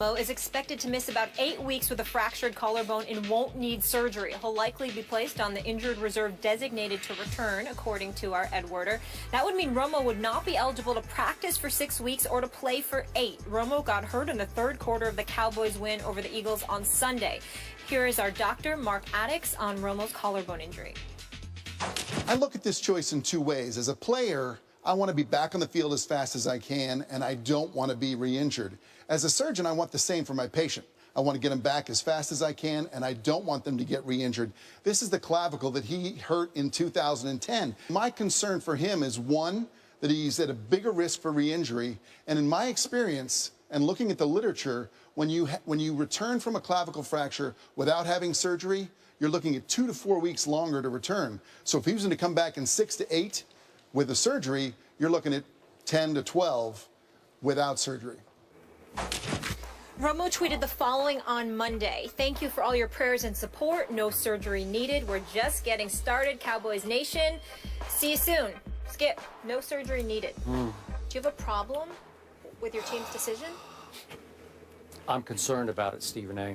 Mo is expected to miss about 8 weeks with a fractured collarbone and won't need surgery. He'll likely be placed on the injured reserve designated to return, according to our Ed Werder. That would mean Romo would not be eligible to practice for 6 weeks or to play for 8. Romo got hurt in the third quarter of the Cowboys' win over the Eagles on Sunday. Here is our doctor, Mark Addix, on Romo's collarbone injury. I look at this choice in two ways. As a player, I want to be back on the field as fast as I can, and I don't want to be re-injured. As a surgeon, I want the same for my patient. I want to get him back as fast as I can, and I don't want them to get re-injured. This is the clavicle that he hurt in 2010. My concern for him is, one, that he's at a bigger risk for re-injury, and in my experience, and looking at the literature, when you return from a clavicle fracture without having surgery, you're looking at 2 to 4 weeks longer to return. So if he was going to come back in 6 to 8 with the surgery, you're looking at 10 to 12 without surgery. Romo tweeted the following on Monday. Thank you for all your prayers and support. No surgery needed. We're just getting started. Cowboys Nation. See you soon. Skip. No surgery needed. Do you have a problem with your team's decision? I'm concerned about it, Stephen A.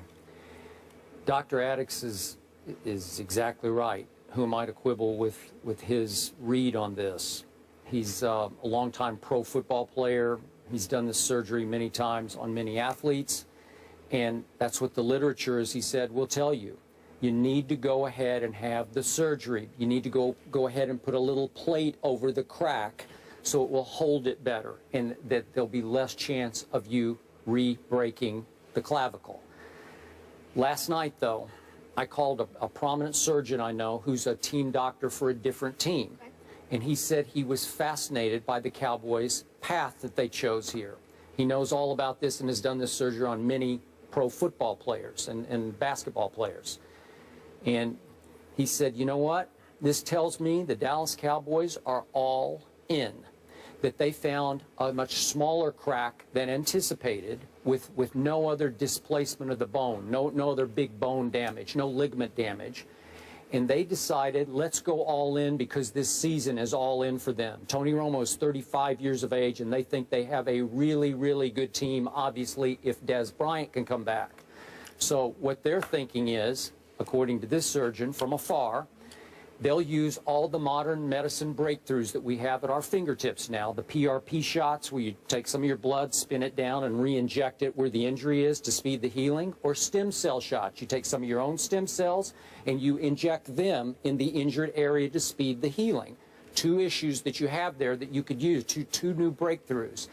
Dr. Addix is exactly right. Who am I to quibble with his read on this? He's a longtime pro football player. He's done this surgery many times on many athletes, and that's what the literature, as he said, will tell you. You need to go ahead and have the surgery. You need to go ahead and put a little plate over the crack so it will hold it better, and that there'll be less chance of you re-breaking the clavicle. Last night, though, I called a prominent surgeon I know who's a team doctor for a different team. Okay. And he said he was fascinated by the Cowboys' path that they chose here. He knows all about this and has done this surgery on many pro football players and basketball players. And he said, you know what? This tells me the Dallas Cowboys are all in, that they found a much smaller crack than anticipated with no other displacement of the bone, no other big bone damage, no ligament damage. And they decided, let's go all in because this season is all in for them. Tony Romo is 35 years of age, and they think they have a really, really good team, obviously, if Dez Bryant can come back. So what they're thinking is, according to this surgeon from afar, they'll use all the modern medicine breakthroughs that we have at our fingertips now, the PRP shots where you take some of your blood, spin it down, and re-inject it where the injury is to speed the healing, or stem cell shots. You take some of your own stem cells and you inject them in the injured area to speed the healing. Two issues that you have there that you could use, two new breakthroughs.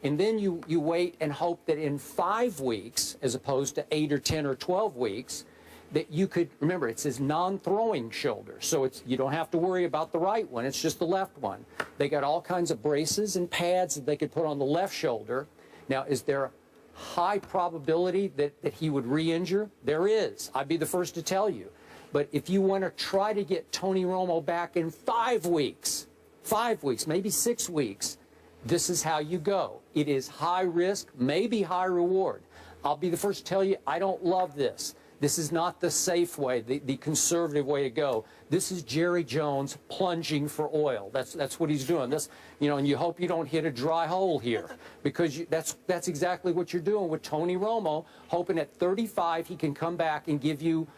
And then you wait and hope that in 5 weeks, as opposed to 8 or 10 or 12 weeks, that you could, remember, it says non-throwing shoulder, so you don't have to worry about the right one, it's just the left one. They got all kinds of braces and pads that they could put on the left shoulder. Now, is there a high probability that he would re-injure? There is. I'd be the first to tell you. But if you want to try to get Tony Romo back in 5 weeks, maybe 6 weeks, this is how you go. It is high risk, maybe high reward. I'll be the first to tell you, I don't love this. This is not the safe way, the conservative way to go. This is Jerry Jones plunging for oil. That's what he's doing. This, and you hope you don't hit a dry hole here, because that's exactly what you're doing with Tony Romo, hoping at 35 he can come back and give you,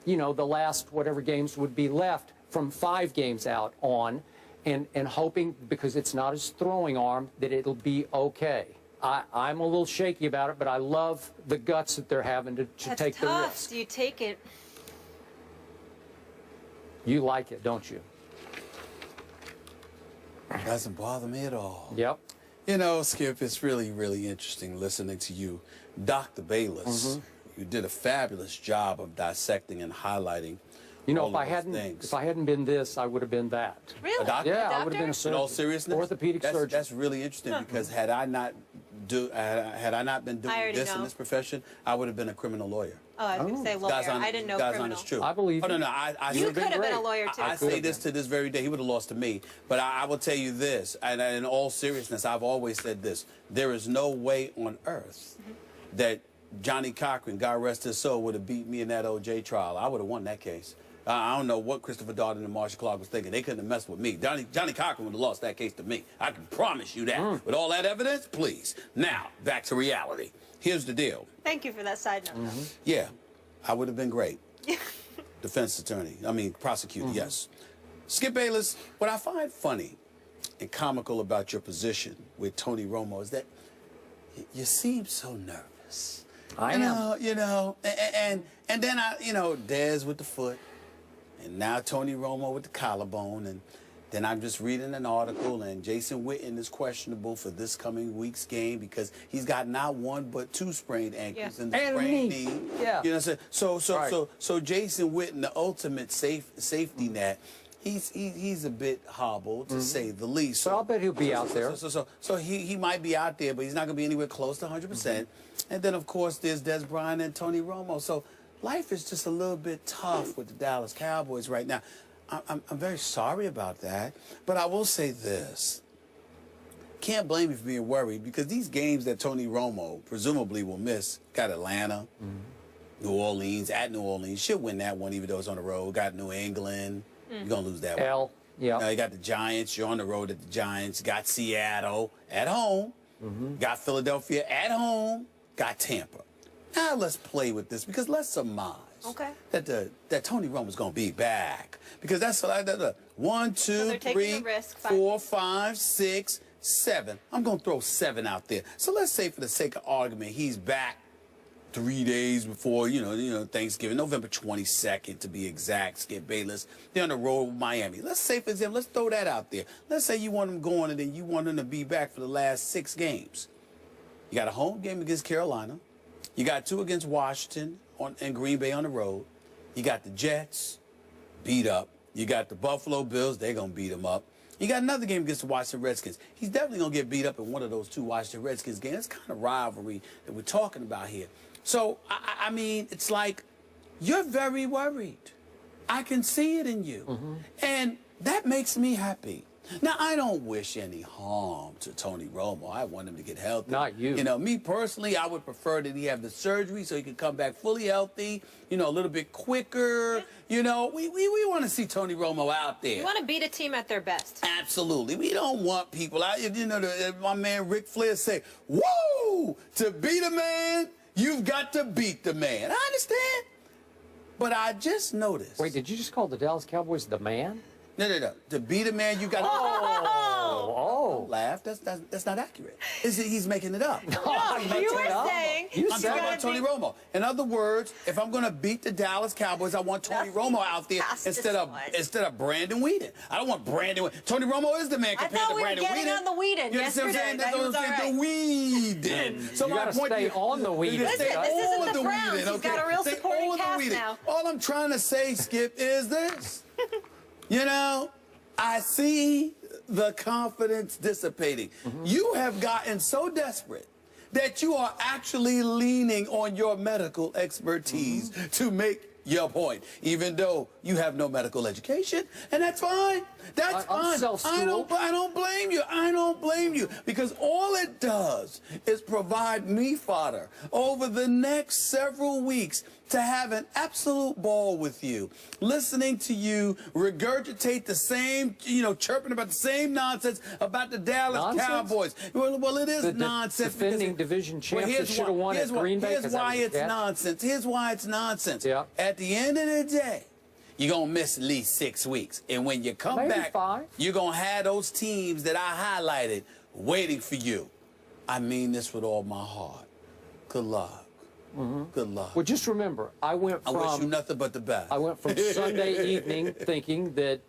the last whatever games would be left from 5 games out on, and hoping, because it's not his throwing arm, that it'll be okay. I'm a little shaky about it, but I love the guts that they're having to take the risk. Do you take it? You like it, don't you? It doesn't bother me at all. Yep. Skip, it's really, really interesting listening to you. Dr. Bayless, you did a fabulous job of dissecting and highlighting if I hadn't been this, I would have been that. Really? A doctor? Yeah, I would have been a surgeon. In all seriousness? Orthopedic surgeon. That's really interesting, because had I not been doing this in this profession, I would have been a criminal lawyer. Oh, I was going to say lawyer. I didn't know criminal. Honest truth. I believe you. Oh, no, you could have been a lawyer, too. I say this to this very day. He would have lost to me. But I will tell you this, and in all seriousness, I've always said this. There is no way on earth that Johnny Cochran, God rest his soul, would have beat me in that O.J. trial. I would have won that case. I don't know what Christopher Darden and Marshall Clark was thinking. They couldn't have messed with me. Johnny Cochran would have lost that case to me. I can promise you that. With all that evidence, please. Now, back to reality. Here's the deal. Thank you for that side note. Yeah, I would have been great. Defense attorney. I mean, prosecutor, yes. Skip Bayless, what I find funny and comical about your position with Tony Romo is that you seem so nervous. I am. You know, and then Dez with the foot, and now Tony Romo with the collarbone, and then I'm just reading an article, and Jason Witten is questionable for this coming week's game because he's got not one but two sprained ankles and the sprained knee. Yeah. You know what I'm saying? So Jason Witten, the ultimate safety net. He's a bit hobbled, to say the least. So I'll bet he'll be out there. So he might be out there, but he's not going to be anywhere close to 100%. And then, of course, there's Des Bryant and Tony Romo. So life is just a little bit tough with the Dallas Cowboys right now. I'm very sorry about that. But I will say this. Can't blame you for being worried because these games that Tony Romo presumably will miss, got Atlanta, New Orleans, at New Orleans. Should win that one even though it's on the road. Got New England. You're going to lose that one. Yeah. You got the Giants. You're on the road at the Giants. Got Seattle at home. Got Philadelphia at home. Got Tampa. Now let's play with this because let's surmise that Tony Romo's going to be back. Because that's like 1, 2, 3, 4, 5, 6, 7. I'm going to throw 7 out there. So let's say for the sake of argument, he's back 3 days before, Thanksgiving, November 22nd to be exact, Skip Bayless. They're on the road with Miami. Let's say, for example, let's throw that out there. Let's say you want him going and then you want him to be back for the last 6 games. You got a home game against Carolina. You got 2 against Washington and Green Bay on the road. You got the Jets beat up. You got the Buffalo Bills. They're going to beat them up. You got another game against the Washington Redskins. He's definitely going to get beat up in one of those 2 Washington Redskins games. That's kind of rivalry that we're talking about here. So, I mean, it's like you're very worried. I can see it in you. And that makes me happy. Now, I don't wish any harm to Tony Romo. I want him to get healthy. Not you. Me personally, I would prefer that he have the surgery so he can come back fully healthy, a little bit quicker. We want to see Tony Romo out there. You want to beat a team at their best. Absolutely. We don't want people out. My man Ric Flair say, woo, to beat a man, you've got to beat the man. I understand. But I just noticed. Wait, did you just call the Dallas Cowboys the man? No. To beat a man, you got to... Oh. Don't laugh. That's not accurate. He's making it up. No, you were saying... I'm talking about Tony Romo. In other words, if I'm going to beat the Dallas Cowboys, I want Tony Romo out there instead of Brandon Weeden. I don't want Brandon Weeden. Tony Romo is the man compared to Brandon Weeden. I thought we were getting on the Weeden yesterday. That's what I'm saying. The Weeden. So you got to stay on the Weeden. Listen, this isn't the Browns. He's got a real supporting cast now. All I'm trying to say, Skip, is this. I see the confidence dissipating. You have gotten so desperate that you are actually leaning on your medical expertise to make your point, even though you have no medical education, and that's fine. That's fine. I don't blame you. I don't blame you because all it does is provide me fodder over the next several weeks to have an absolute ball with you, listening to you regurgitate the same, chirping about the same nonsense about the Dallas Cowboys. Well, it is nonsense. Defending division champions should have won at Green Bay. Here's why it's nonsense. Here's why it's nonsense. Yeah. At the end of the day, you're going to miss at least 6 weeks. And when you come back, you're going to have those teams that I highlighted waiting for you. I mean this with all my heart. Good luck. Good luck. Well, just remember, I wish you nothing but the best. I went from Sunday evening thinking that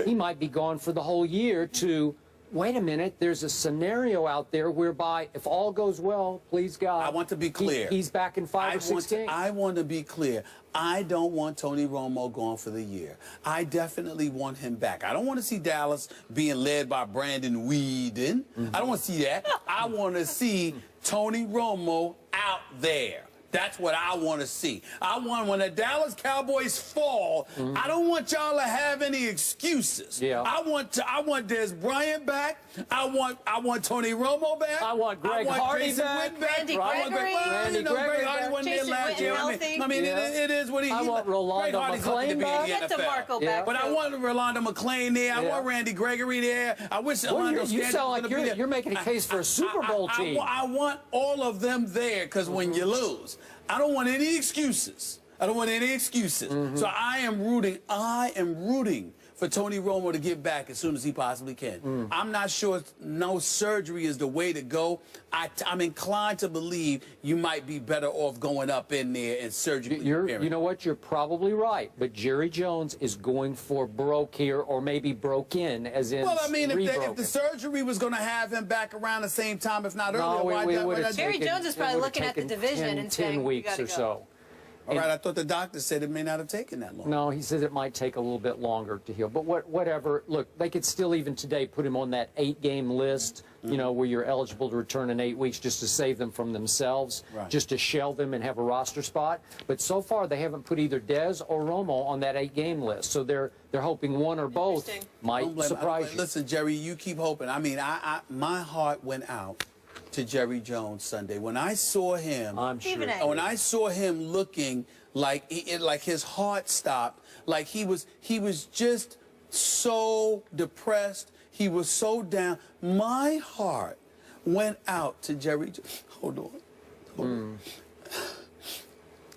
he might be gone for the whole year to, wait a minute, there's a scenario out there whereby if all goes well, please God. I want to be clear. He's back in 5 or 6 games. I want to be clear. I don't want Tony Romo gone for the year. I definitely want him back. I don't want to see Dallas being led by Brandon Weeden. I don't want to see that. I want to see Tony Romo out there. That's what I want to see. I want when the Dallas Cowboys fall, I don't want y'all to have any excuses. Yeah. I want Des Bryant back. I want Tony Romo back. I want Greg Hardy back. Randy Gregory. Greg Hardy wasn't there fit and healthy. I mean, it is what he. I want Rolando McClain back. Get DeMarco back. But I want Rolando McClain there. I want Randy Gregory there. I wish Orlando. You sound like you're making a case for a Super Bowl team. I want all of them there because when you lose, I don't want any excuses. I don't want any excuses. So I am rooting for Tony Romo to get back as soon as he possibly can. I'm not sure no surgery is the way to go. I'm inclined to believe you might be better off going up in there and surgery. You know what? You're probably right. But Jerry Jones is going for broke here, or maybe broke in, as in. Well, I mean, if the surgery was going to have him back around the same time, if not earlier, Jerry Jones is probably looking at the division and saying 10 weeks or so. All right, I thought the doctor said it may not have taken that long. No, he said it might take a little bit longer to heal. But whatever. Look, they could still even today put him on that 8-game list, you know, where you're eligible to return in 8 weeks just to save them from themselves, just to shell them and have a roster spot. But so far, they haven't put either Dez or Romo on that 8-game list. So they're hoping one or both might surprise you. Listen, Jerry, you keep hoping. I mean, my heart went out to Jerry Jones Sunday when I saw him. I'm sure. When I saw him looking like his heart stopped, like he was just so depressed. He was so down. My heart went out to Jerry. Hold on.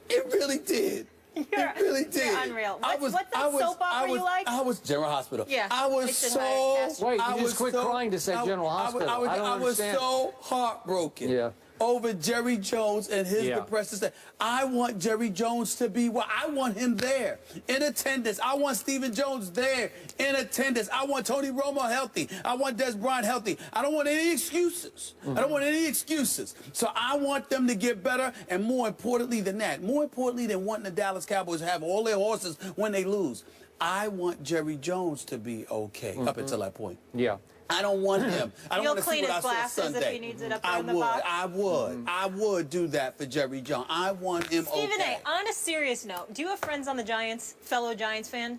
It really did. It really did. You're unreal. What's that soap opera you like? I was General Hospital. Yeah. I was so. Wait, you just quit crying to say General Hospital. I was so heartbroken over Jerry Jones and his depressed state. I want Jerry Jones to be I want him there in attendance. I want Stephen Jones there in attendance. I want Tony Romo healthy. I want Des Bryant healthy. I don't want any excuses. I don't want any excuses. So I want them to get better, and more importantly than that, more importantly than wanting the Dallas Cowboys to have all their horses when they lose, I want Jerry Jones to be okay up until that point. Yeah. I don't want him. I don't want to see what I saw Sunday. If he needs it up there in the box. I would do that for Jerry Jones. I want him Stephen A., on a serious note, do you have friends on the Giants, fellow Giants fan?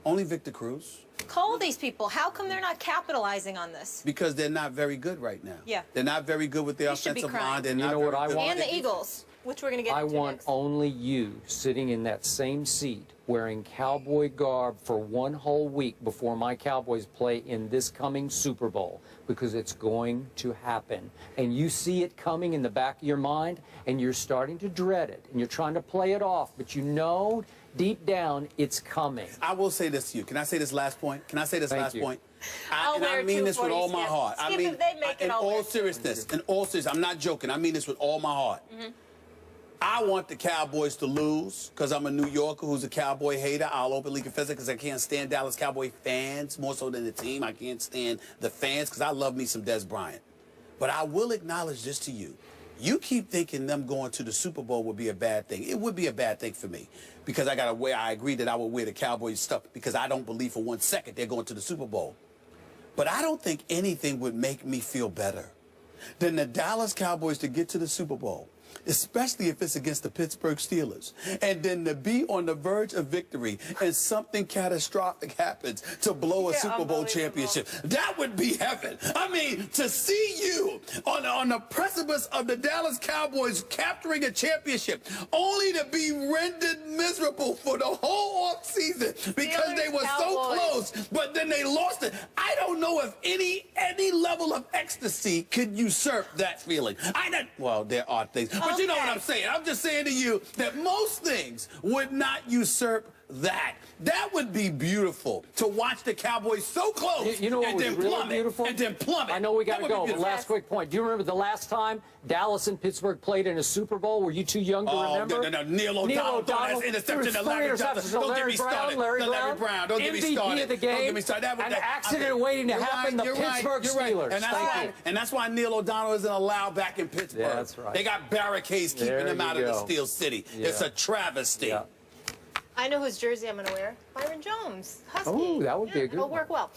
Only Victor Cruz. Call these people. How come they're not capitalizing on this? Because they're not very good right now. Yeah. They're not very good with their offensive line. They're not very good. And the Eagles, which we're going to get into want next. only you sitting in that same seat wearing cowboy garb for one whole week before my Cowboys play in this coming Super Bowl, because it's going to happen. And you see it coming in the back of your mind, and you're starting to dread it, and you're trying to play it off, but you know deep down it's coming. I will say this to you. Can I say this last point? Can I say this last point? I mean this with all my heart. I mean, in all seriousness, I'm not joking. I mean this with all my heart. I want the Cowboys to lose because I'm a New Yorker who's a Cowboy hater. I'll openly confess it because I can't stand Dallas Cowboy fans more so than the team. I can't stand the fans because I love me some Des Bryant. But I will acknowledge this to you. You keep thinking them going to the Super Bowl would be a bad thing. It would be a bad thing for me because I agree that I would wear the Cowboys stuff because I don't believe for 1 second they're going to the Super Bowl. But I don't think anything would make me feel better than the Dallas Cowboys to get to the Super Bowl, especially if it's against the Pittsburgh Steelers, and then to be on the verge of victory and something catastrophic happens to blow a Super Bowl championship. That would be heaven. I mean, to see you on the precipice of the Dallas Cowboys capturing a championship only to be rendered miserable for the whole offseason because they were so close, but then they lost it. I don't know if any level of ecstasy could usurp that feeling. Well, there are things. But you know what I'm saying. I'm just saying to you that most things would not usurp that. That would be beautiful to watch the Cowboys so close you know what and then really plummet beautiful? and then plummet. I know we got to go, but last quick point. Do you remember the last time Dallas and Pittsburgh played in a Super Bowl? Were you too young to remember? No. Neil O'Donnell interception to Larry Johnson. Don't get me started. Larry Brown. Don't get me started. MVP of the game. Don't get me started. An accident waiting to happen. The Pittsburgh Steelers. And that's why Neil O'Donnell isn't allowed back in Pittsburgh. Yeah, that's right. They got barricades keeping him out of the Steel City. Yeah. It's a travesty. Yeah. I know whose jersey I'm going to wear. Byron Jones. Husky. Oh, that would be a good It'll one. work well.